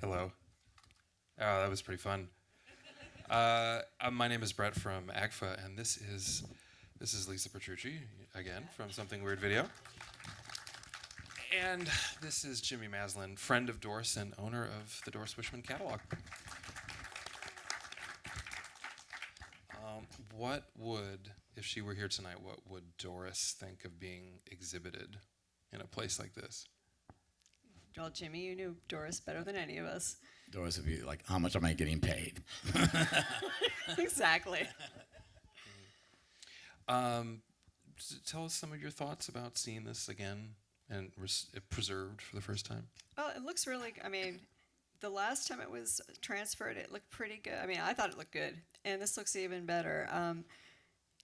Hello. Oh, that was pretty fun. My name is Bret from AGFA, and this is Lisa Petrucci again from Something Weird Video, and this is Jimmy Maslon, friend of Doris and owner of the Doris Wishman catalog. What would, if she were here tonight, what would Doris think of being exhibited in a place like this? Well, Jimmy, you knew Doris better than any of us. Doris would be like, how much am I getting paid? Exactly. Tell us some of your thoughts about seeing this again and preserved for the first time. Well, it looks really, the last time it was transferred, it looked pretty good. I thought it looked good. And this looks even better.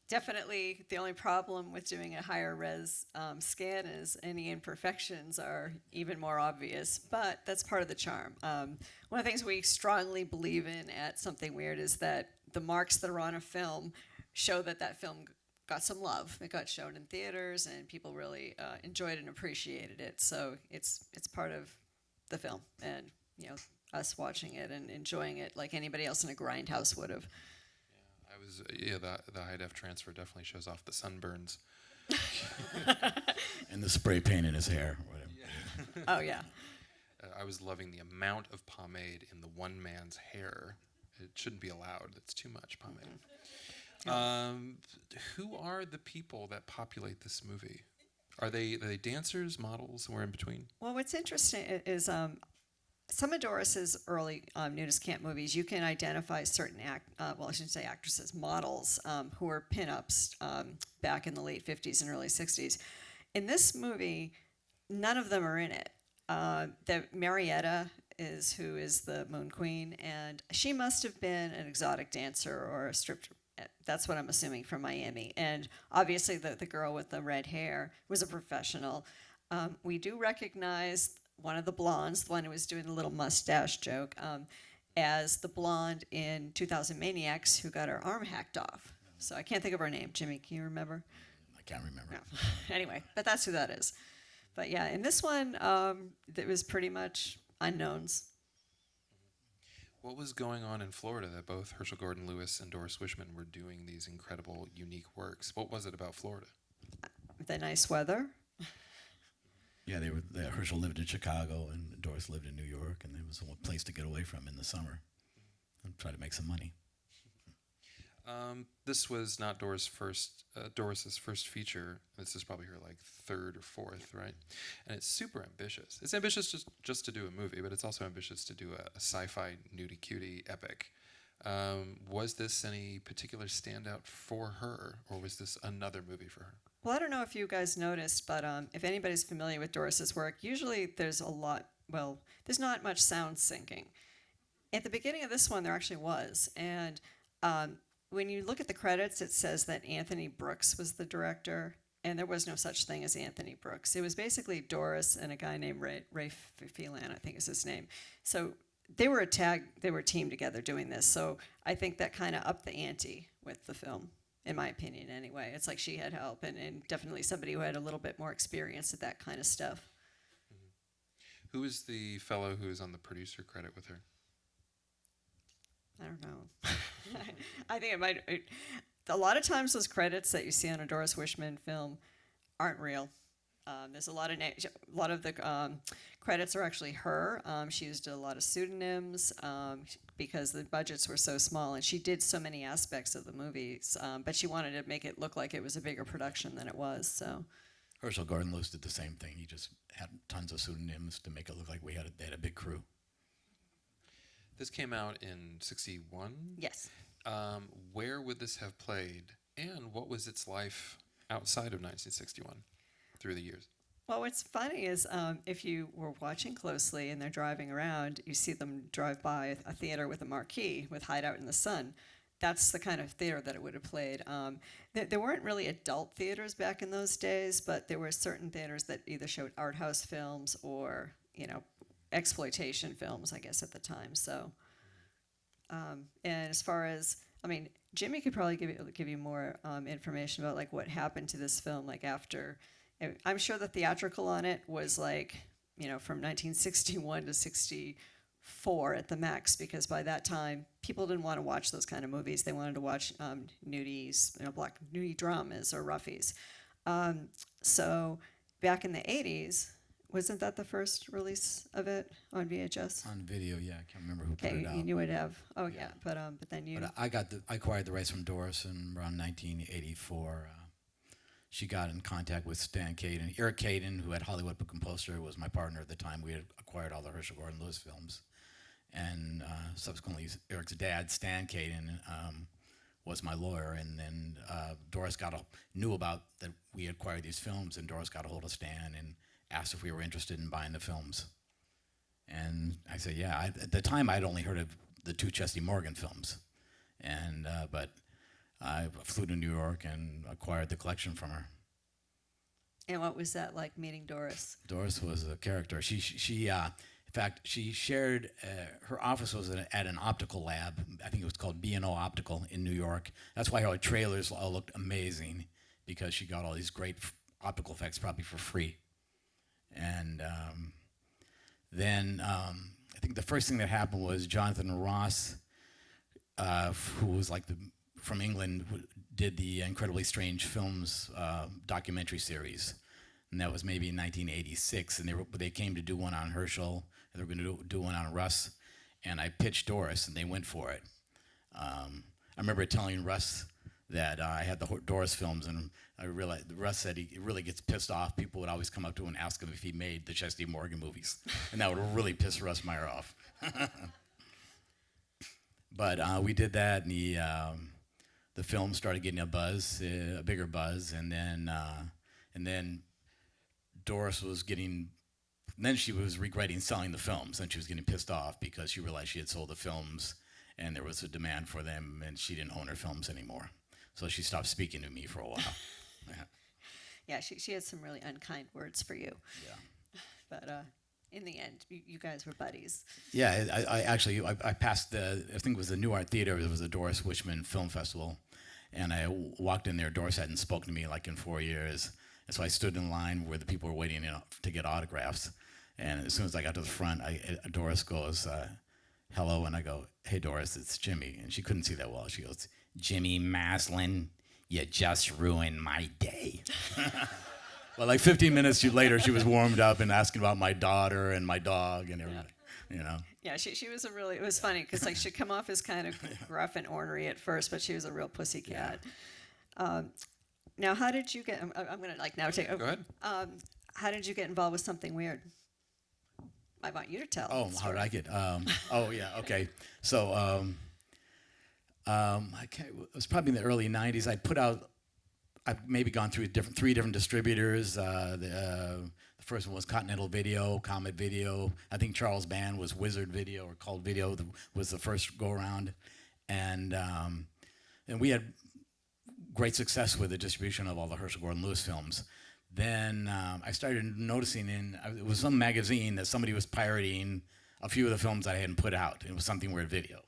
Definitely the only problem with doing a higher res scan is any imperfections are even more obvious, but that's part of the charm. One of the things we strongly believe in at Something Weird is that the marks that are on a film show that that film got some love. It got shown in theaters and people really enjoyed and appreciated it. So it's part of the film and, us watching it and enjoying it like anybody else in a grindhouse would have. The high def transfer definitely shows off the sunburns. And the spray paint in his hair. Or whatever. Yeah. Oh, yeah. I was loving the amount of pomade in the one man's hair. It shouldn't be allowed. It's too much pomade. Who are the people that populate this movie? Are they dancers, models, somewhere in between? Well, what's interesting is some of Doris's early nudist camp movies, you can identify certain I shouldn't say actresses, models who were pinups back in the late 50s and early 60s. In this movie, none of them are in it. Marietta who is the Moon Queen, and she must have been an exotic dancer or a stripper. That's what I'm assuming, from Miami. And obviously the girl with the red hair was a professional. We do recognize one of the blondes, the one who was doing the little mustache joke, as the blonde in 2000 Maniacs who got her arm hacked off. So I can't think of her name. Jimmy, can you remember? I can't remember. No. Anyway, but that's who that is. But yeah, in this one, it was pretty much unknowns. What was going on in Florida that both Herschel Gordon Lewis and Doris Wishman were doing these incredible, unique works? What was it about Florida? The nice weather. Yeah, Herschel lived in Chicago and Doris lived in New York, and it was a place to get away from in the summer and try to make some money. This was not Doris's first feature. This is probably her third or fourth, right? And it's super ambitious. It's ambitious just to do a movie, but it's also ambitious to do a sci-fi nudie cutie epic. Was this any particular standout for her, or was this another movie for her? Well, I don't know if you guys noticed, but if anybody's familiar with Doris's work, usually there's not much sound syncing. At the beginning of this one, there actually was. And when you look at the credits, it says that Anthony Brooks was the director, and there was no such thing as Anthony Brooks. It was basically Doris and a guy named Ray Phelan, I think is his name. So they were a team together doing this. So I think that kind of upped the ante with the film. In my opinion, anyway. It's like she had help, and definitely somebody who had a little bit more experience at that kind of stuff. Mm-hmm. Who is the fellow who is on the producer credit with her? I don't know. I think it might. A lot of times, those credits that you see on a Doris Wishman film aren't real. There's a lot of the credits are actually her. She used a lot of pseudonyms because the budgets were so small, and she did so many aspects of the movies. But she wanted to make it look like it was a bigger production than it was. So Herschel Gordon Lewis did the same thing. He just had tons of pseudonyms to make it look like they had a big crew. This came out in '61. Yes. Where would this have played, and what was its life outside of 1961 through the years? Well, what's funny is if you were watching closely and they're driving around, you see them drive by a theater with a marquee with Hideout in the Sun. That's the kind of theater that it would have played. There weren't really adult theaters back in those days, but there were certain theaters that either showed art house films or, exploitation films, I guess, at the time. So, and as far as, Jimmy could probably give you more information about what happened to this film after. I'm sure the theatrical on it was from 1961 to 64 4 at the max, because by that time people didn't want to watch those kind of movies. They wanted to watch nudies, black nudie dramas or roughies. So back in the 80s, wasn't that the first release of it on VHS? On video, yeah, I can't remember who put Okay, it out. you would have. Oh yeah, but then you. But I acquired the rights from Doris in around 1984. She got in contact with Stan Caden. Eric Caden, who had Hollywood Book and Poster, was my partner at the time. We had acquired all the Herschel Gordon Lewis films. And subsequently, Eric's dad, Stan Caden, was my lawyer. And then Doris knew about that we had acquired these films, and Doris got a hold of Stan and asked if we were interested in buying the films. And I said, yeah. At the time, I'd only heard of the 2 Chesty Morgan films. And but I flew to New York and acquired the collection from her. And what was that like, meeting Doris? Doris was a character. In fact, she shared, her office was at an optical lab. I think it was called B&O Optical in New York. That's why her trailers all looked amazing, because she got all these great optical effects probably for free. And then I think the first thing that happened was Jonathan Ross, who was from England, did the Incredibly Strange Films documentary series. And that was maybe in 1986. And they came to do one on Herschel, and they were going to do one on Russ. And I pitched Doris, and they went for it. I remember telling Russ that I had the Doris films, and I realized Russ said he really gets pissed off. People would always come up to him and ask him if he made the Chesty Morgan movies, and that would really piss Russ Meyer off. But we did that, and the film started getting a bigger buzz, and then Doris was getting. Then she was regretting selling the films, and she was getting pissed off because she realized she had sold the films, and there was a demand for them, and she didn't own her films anymore. So she stopped speaking to me for a while. Yeah, she had some really unkind words for you. Yeah. But in the end, you guys were buddies. Yeah, I passed I think it was the New Art Theater. It was the Doris Wishman Film Festival, and I walked in there. Doris hadn't spoken to me in 4 years, and so I stood in line where the people were waiting to get autographs. And as soon as I got to the front, Doris goes, hello, and I go, hey, Doris, it's Jimmy. And she couldn't see that well. She goes, Jimmy Maslon, you just ruined my day. Well, 15 minutes later, she was warmed up and asking about my daughter and my dog and everything, Yeah, she was it was funny because she'd come off as kind of gruff and ornery at first, but she was a real pussycat. Yeah. Now, how did you get, I'm going to now take, Go ahead. How did you get involved with Something Weird? I want you to tell. Oh, how did I get? Oh, yeah, okay. So it was probably in the early 90s. I've maybe gone through 3 different distributors. The first one was Continental Video, Comet Video. I think Charles Band was Wizard Video or Cult Video was the first go-around. And we had great success with the distribution of all the Herschel Gordon Lewis films. Then I started noticing it was some magazine that somebody was pirating a few of the films that I hadn't put out. It was Something Weird Video.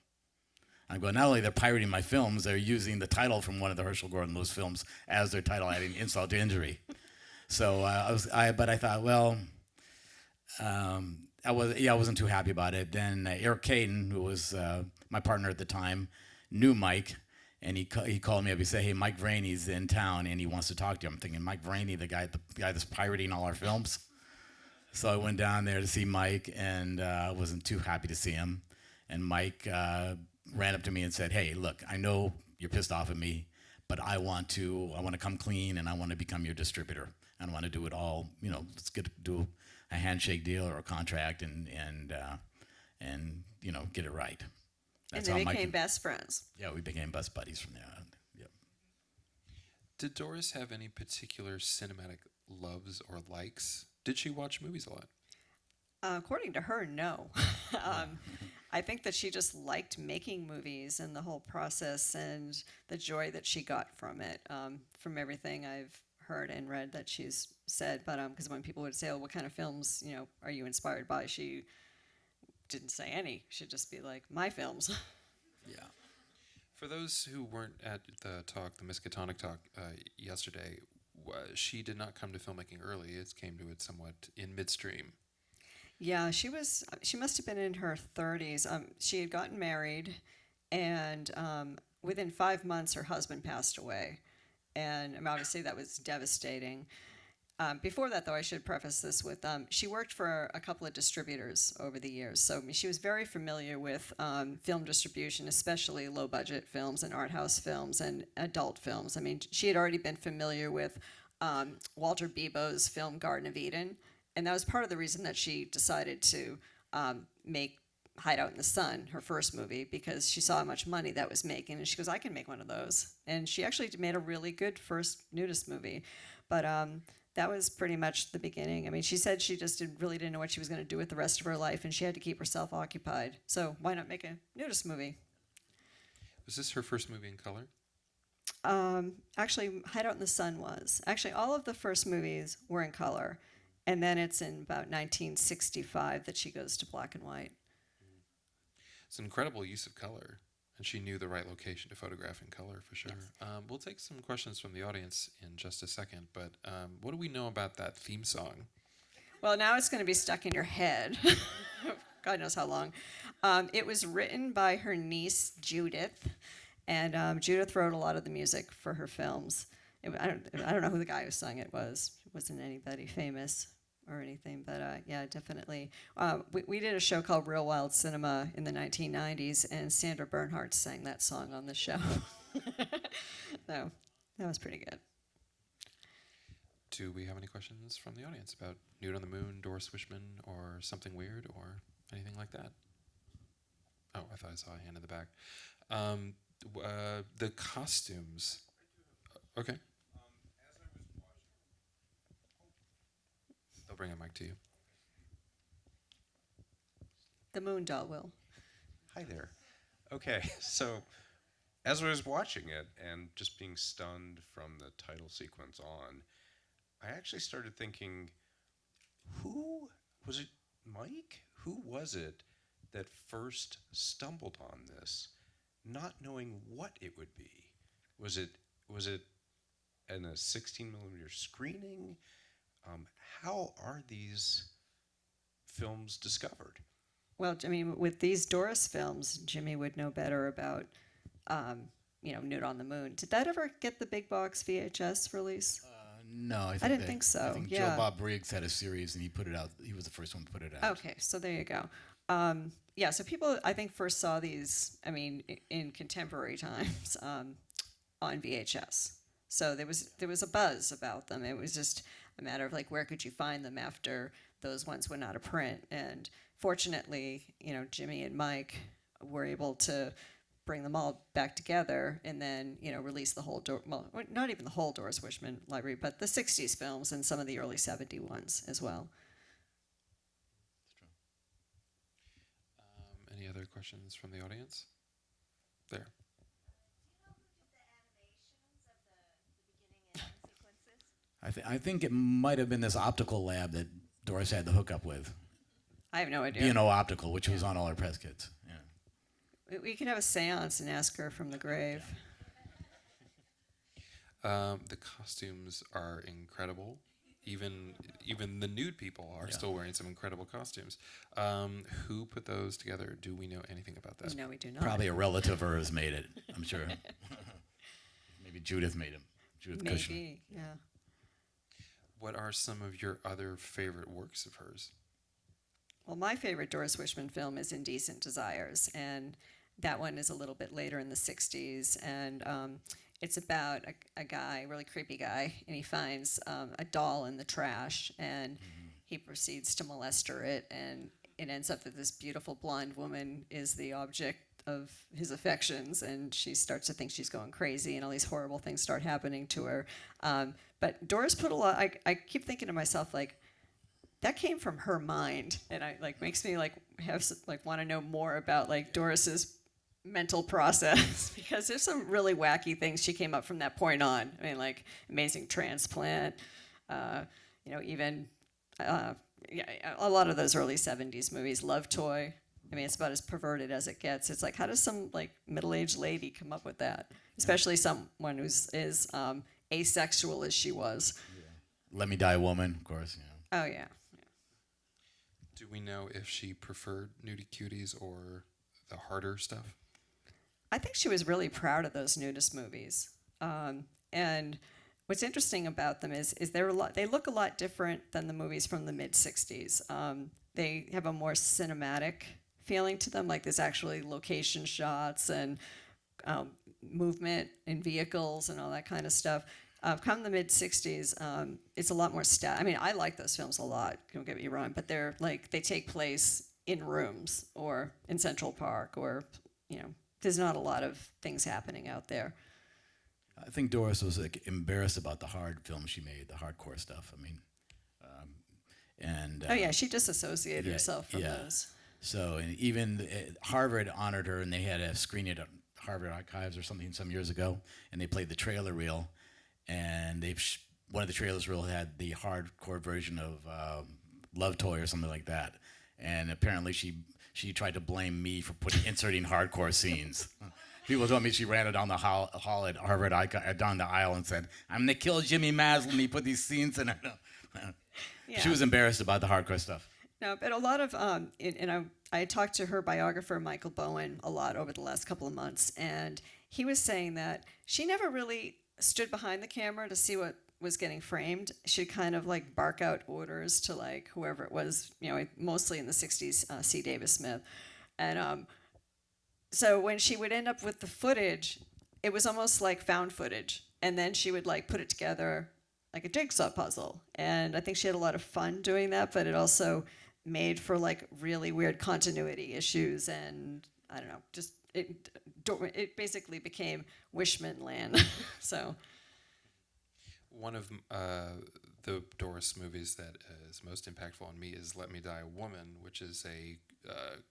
I go, not only they're pirating my films, they're using the title from one of the Herschel Gordon Lewis films as their title, adding insult to injury. So but I thought, well, I wasn't too happy about it. Then Eric Caden, who was my partner at the time, knew Mike. And he called me up. He said, hey, Mike Vraney's in town, and he wants to talk to you. I'm thinking, Mike Vraney, the guy that's pirating all our films? So I went down there to see Mike, and I wasn't too happy to see him. And Mike ran up to me and said, hey, look, I know you're pissed off at me, but I want to come clean, and I want to become your distributor. I want to do it all, let's do a handshake deal or a contract and get it right. That's and they became best friends. Yeah, we became best buddies from there on. Yep. Did Doris have any particular cinematic loves or likes? Did she watch movies a lot? According to her, no. I think that she just liked making movies and the whole process and the joy that she got from it. From everything I've heard and read that she's said, but because when people would say, "Oh, what kind of films, are you inspired by?" She didn't say any. She'd just be like, my films. Yeah. For those who weren't at the Miskatonic talk yesterday, she did not come to filmmaking early. It came to it somewhat in midstream. Yeah, she was. She must have been in her 30s. She had gotten married, and within 5 months, her husband passed away, and obviously that was devastating. Before that, though, I should preface this with she worked for a couple of distributors over the years, so I mean, she was very familiar with film distribution, especially low-budget films and art house films and adult films. I mean, she had already been familiar with Walter Bebo's film Garden of Eden, and that was part of the reason that she decided to make Hideout in the Sun, her first movie, because she saw how much money that was making, and she goes, I can make one of those. And she actually made a really good first nudist movie. But that was pretty much the beginning. I mean, she said she just really didn't know what she was going to do with the rest of her life, and she had to keep herself occupied. So why not make a nudist movie? Was this her first movie in color? Actually, Hideout in the Sun was. Actually, all of the first movies were in color. And then it's in about 1965 that she goes to black and white. It's an incredible use of color, and she knew the right location to photograph in color for sure. Yes. We'll take some questions from the audience in just a second, but what do we know about that theme song? Well, now it's going to be stuck in your head. God knows how long. It was written by her niece, Judith, and Judith wrote a lot of the music for her films. I don't know who the guy who sung it was. It wasn't anybody famous or anything, but yeah, definitely. We did a show called Real Wild Cinema in the 1990s, and Sandra Bernhardt sang that song on the show. So that was pretty good. Do we have any questions from the audience about Nude on the Moon, Doris Wishman, or something weird, or anything like that? Oh, I thought I saw a hand in the back. The costumes. Okay. They'll bring a mic to you. The Moon Doll will. Hi there. Okay, so as I was watching it and just being stunned from the title sequence on, I actually started thinking, who was it? Mike? Who was it that first stumbled on this, not knowing what it would be? Was it in a 16mm screening? How are these films discovered? Well, I mean, with these Doris films, Jimmy would know better about, Nude on the Moon. Did that ever get the big box VHS release? No, I didn't think so, I think yeah. Joe Bob Briggs had a series, and he put it out. He was the first one to put it out. Okay, so there you go. Yeah, so people, I think, first saw these, I mean, in contemporary times on VHS. So there was a buzz about them. It was just a matter of, like, where could you find them after those ones went out of print? And fortunately, Jimmy and Mike were able to bring them all back together and then, release the whole, not even the whole Doris Wishman library, but the 60s films and some of the early 70s ones as well. Any other questions from the audience? There. I think it might have been this optical lab that Doris had the hookup with. I have no idea. B&O Optical, which was on all our press kits. Yeah. We could have a seance and ask her from the grave. The costumes are incredible. Even the nude people are still wearing some incredible costumes. Who put those together? Do we know anything about that? No, we do not. Probably a relative of hers made it, I'm sure. Maybe Judith made him. Judith Kushner. Maybe, yeah. What are some of your other favorite works of hers? Well, my favorite Doris Wishman film is Indecent Desires, and that one is a little bit later in the 60s, and it's about a guy, really creepy guy, and he finds a doll in the trash, and he proceeds to molest her, and it ends up that this beautiful blonde woman is the object of his affections, and she starts to think she's going crazy, and all these horrible things start happening to her. But Doris put a lot, I keep thinking to myself, like, that came from her mind, and makes me want to know more about Doris's mental process because there's some really wacky things she came up from that point on. I mean, like Amazing Transplant, even a lot of those early 70s movies, Love Toy. I mean, it's about as perverted as it gets. It's like, how does some middle-aged lady come up with that? Especially someone who's as asexual as she was. Let Me Die Woman, of course. Oh, yeah. Do we know if she preferred Nudie Cuties or the harder stuff? I think she was really proud of those nudist movies. And what's interesting about them is they look a lot different than the movies from the mid '60s. They have a more cinematic feeling to them, like there's actually location shots and movement in vehicles and all that kind of stuff. Come the mid '60s, it's a lot more I mean, I like those films a lot. Don't get me wrong, but they're like they take place in rooms or in Central Park, or there's not a lot of things happening out there. I think Doris was like embarrassed about the hard films she made, the hardcore stuff. I mean, Oh yeah, she disassociated herself from those. So and even Harvard honored her, and they had a screening at Harvard Archives or something some years ago, and they played the trailer reel, and one of the trailers reel had the hardcore version of Love Toy or something like that, and apparently she tried to blame me for inserting hardcore scenes. People told me she ran it down the hall at Harvard, down the aisle, and said, "I'm gonna kill Jimmy Maslon. He put these scenes in it." Yeah. She was embarrassed about the hardcore stuff. No, but a lot of I talked to her biographer Michael Bowen a lot over the last couple of months, and he was saying that she never really stood behind the camera to see what was getting framed. She'd kind of like bark out orders to like whoever it was, mostly in the '60s, C. Davis Smith, and so when she would end up with the footage, it was almost like found footage, and then she would like put it together like a jigsaw puzzle. And I think she had a lot of fun doing that, but it also made for like really weird continuity issues, and I don't know, just it basically became Wishman land. So one of the Doris movies that is most impactful on me is Let Me Die a Woman, which is a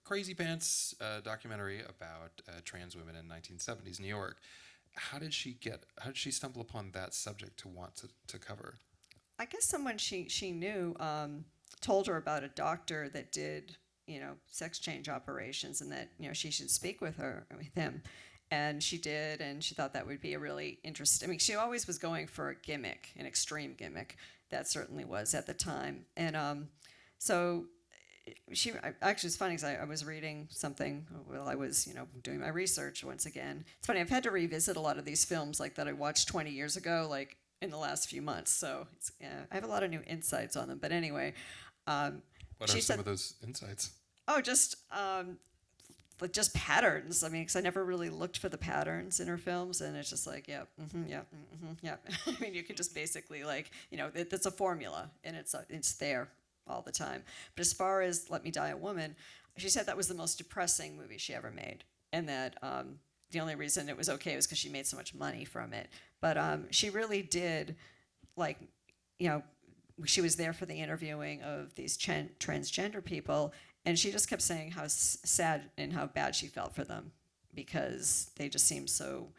crazy pants documentary about trans women in 1970s New York. How did she stumble upon that subject to want to cover? I guess someone she knew told her about a doctor that did sex change operations, and that she should speak with him, and she did, and she thought that would be a really interesting. I mean, she always was going for a gimmick, an extreme gimmick. That certainly was at the time, and so. Actually, it's funny because I was reading something while I was, doing my research once again. It's funny, I've had to revisit a lot of these films like that I watched 20 years ago, like in the last few months. So I have a lot of new insights on them. But anyway, what are some of those insights? Oh, just patterns. I mean, because I never really looked for the patterns in her films, and it's just like, yeah. I mean, you could just basically it's a formula, and it's there all the time. But as far as Let Me Die a Woman, she said that was the most depressing movie she ever made, and that the only reason it was okay was because she made so much money from it. But she really did, she was there for the interviewing of these transgender people, and she just kept saying how sad and how bad she felt for them because they just seemed so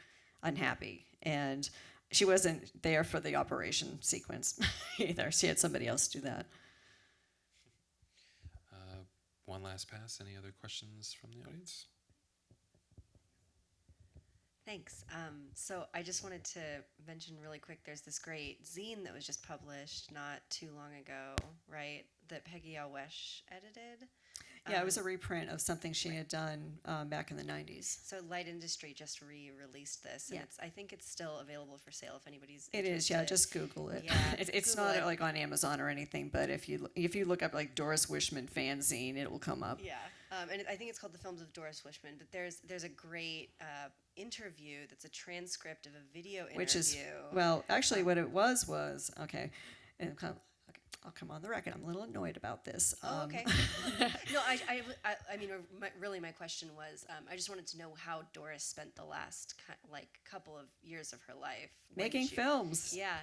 unhappy. And she wasn't there for the operation sequence either. She had somebody else do that. One last pass. Any other questions from the audience? Thanks. So I just wanted to mention really quick, there's this great zine that was just published not too long ago, right, that Peggy L. Wesh edited. Yeah, it was a reprint of something she had done back in the 90s. So Light Industry just re-released this, and I think it's still available for sale if anybody's interested. It is, yeah. Just Google it. Yeah, it's Google not it. Like on Amazon or anything, but if you look up like Doris Wishman fanzine, it will come up. Yeah, and I think it's called The Films of Doris Wishman. But there's a great interview that's a transcript of a video interview. Which is actually what it was okay. And I'll come on the record. I'm a little annoyed about this. Oh, okay. No, I mean, my question was, I just wanted to know how Doris spent the last couple of years of her life making films. Yeah.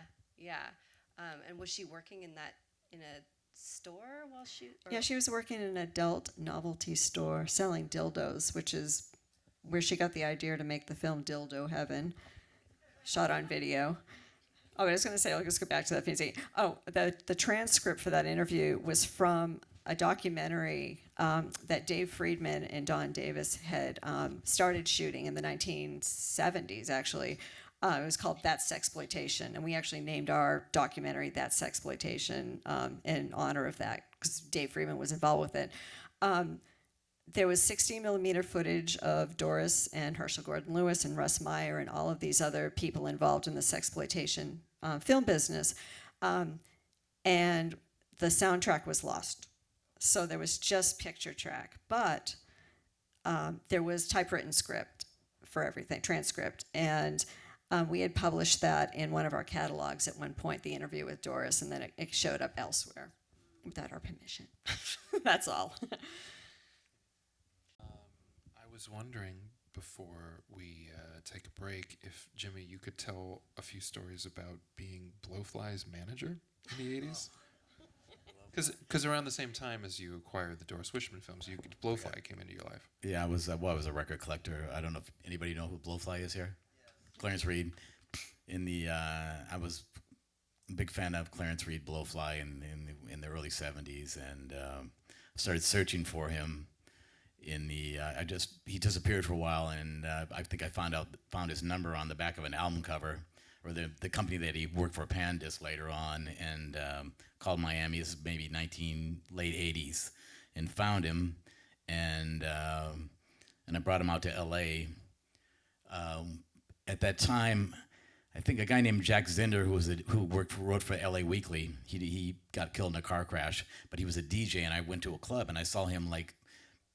And was she working in a store while she? Yeah, she was working in an adult novelty store selling dildos, which is where she got the idea to make the film Dildo Heaven, shot on video. Oh, I was going to say, I'll just go back to that fancy. Oh, the transcript for that interview was from a documentary that Dave Friedman and Don Davis had started shooting in the 1970s, actually, It was called That's Sexploitation, and we actually named our documentary That's Sexploitation in honor of that because Dave Friedman was involved with it. There was 16 millimeter footage of Doris and Herschel Gordon Lewis and Russ Meyer and all of these other people involved in the sexploitation film business, and the soundtrack was lost. So there was just picture track, but there was typewritten script for everything, transcript, and we had published that in one of our catalogs at one point, the interview with Doris, and then it showed up elsewhere without our permission. That's all. I was wondering before we take a break if, Jimmy, you could tell a few stories about being Blowfly's manager in the 80s? Because around the same time as you acquired the Doris Wishman films, Blowfly came into your life. Yeah, I was a record collector. I don't know if anybody know who Blowfly is here. Clarence Reed. I was a big fan of Clarence Reed Blowfly in the early '70s, and started searching for him. He disappeared for a while, and I think I found his number on the back of an album cover, or the company that he worked for, Pandisc, later on, and called Miami. This is maybe late '80s, and found him, and I brought him out to L.A. At that time, I think a guy named Jack Zinder, who wrote for L.A. Weekly, he got killed in a car crash, but he was a DJ, and I went to a club, and I saw him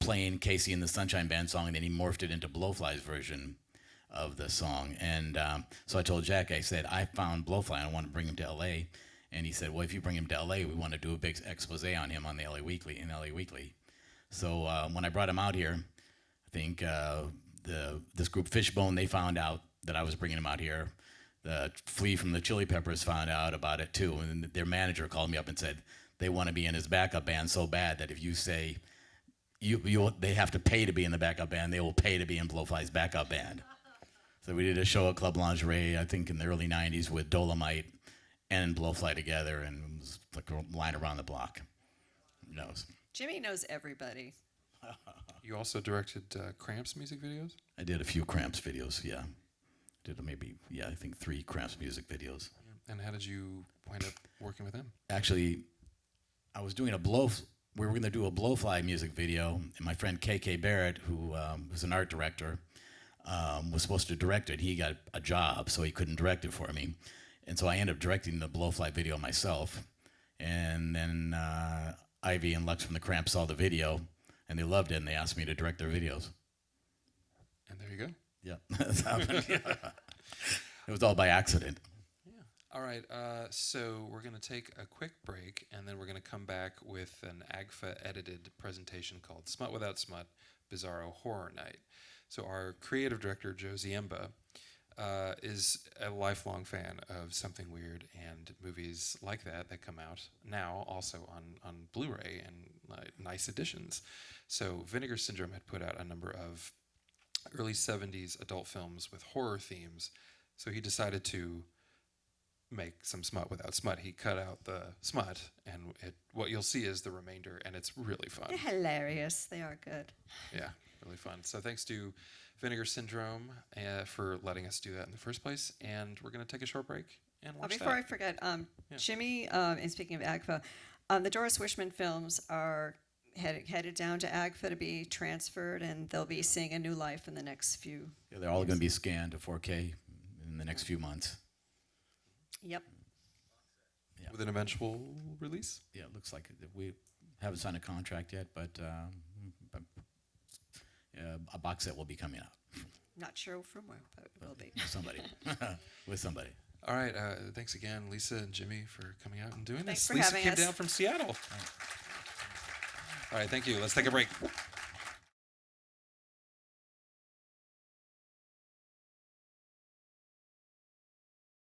playing Casey and the Sunshine Band song, and then he morphed it into Blowfly's version of the song. And so I told Jack, I said, I found Blowfly, and I want to bring him to L.A. And he said, well, if you bring him to L.A., we want to do a big expose on him on the L.A. Weekly. So when I brought him out here, I think this group Fishbone, they found out that I was bringing him out here. The Flea from the Chili Peppers found out about it too, and their manager called me up and said they want to be in his backup band so bad that if you say they have to pay to be in the backup band, they will pay to be in Blowfly's backup band. So we did a show at Club Lingerie, I think in the early '90s, with Dolomite and Blowfly together, and it was like a line around the block. Who knows? Jimmy knows everybody. You also directed Cramps music videos? I did a few Cramps videos, yeah. I think 3 Cramps music videos. And how did you wind up working with them? Actually, I was doing we were going to do a Blowfly music video, and my friend KK Barrett, who was an art director, was supposed to direct it. He got a job, so he couldn't direct it for me. And so I ended up directing the Blowfly video myself. And then Ivy and Lux from the Cramps saw the video, and they loved it, and they asked me to direct their videos. And there you go. Yeah, that's happened. Yeah. It was all by accident. Yeah. All right. So we're going to take a quick break, and then we're going to come back with an AGFA edited presentation called Smut Without Smut, Bizarro Horror Night. So our creative director, Joe Ziemba, is a lifelong fan of Something Weird and movies like that come out now also on Blu-ray and nice editions. So Vinegar Syndrome had put out a number of early 70s adult films with horror themes. So he decided to make some smut without smut. He cut out the smut, and what you'll see is the remainder, and it's really fun. They're hilarious. They are good. Yeah, really fun. So thanks to Vinegar Syndrome for letting us do that in the first place, and we're going to take a short break and watch Before that. I forget, Jimmy, and speaking of AGFA, the Doris Wishman films are headed down to AGFA to be transferred, and they'll be seeing a new life in the next few. Yeah, they're all going to be scanned to 4K in the next few months. Yep. Yeah. With an eventual release? Yeah, it looks like it. We haven't signed a contract yet, but a box set will be coming out. Not sure from where, but it will be. With somebody. With somebody. All right. Thanks again, Lisa and Jimmy, for coming out and doing Thanks this. for Lisa having came us. down from Seattle. All right, thank you. Let's take a break.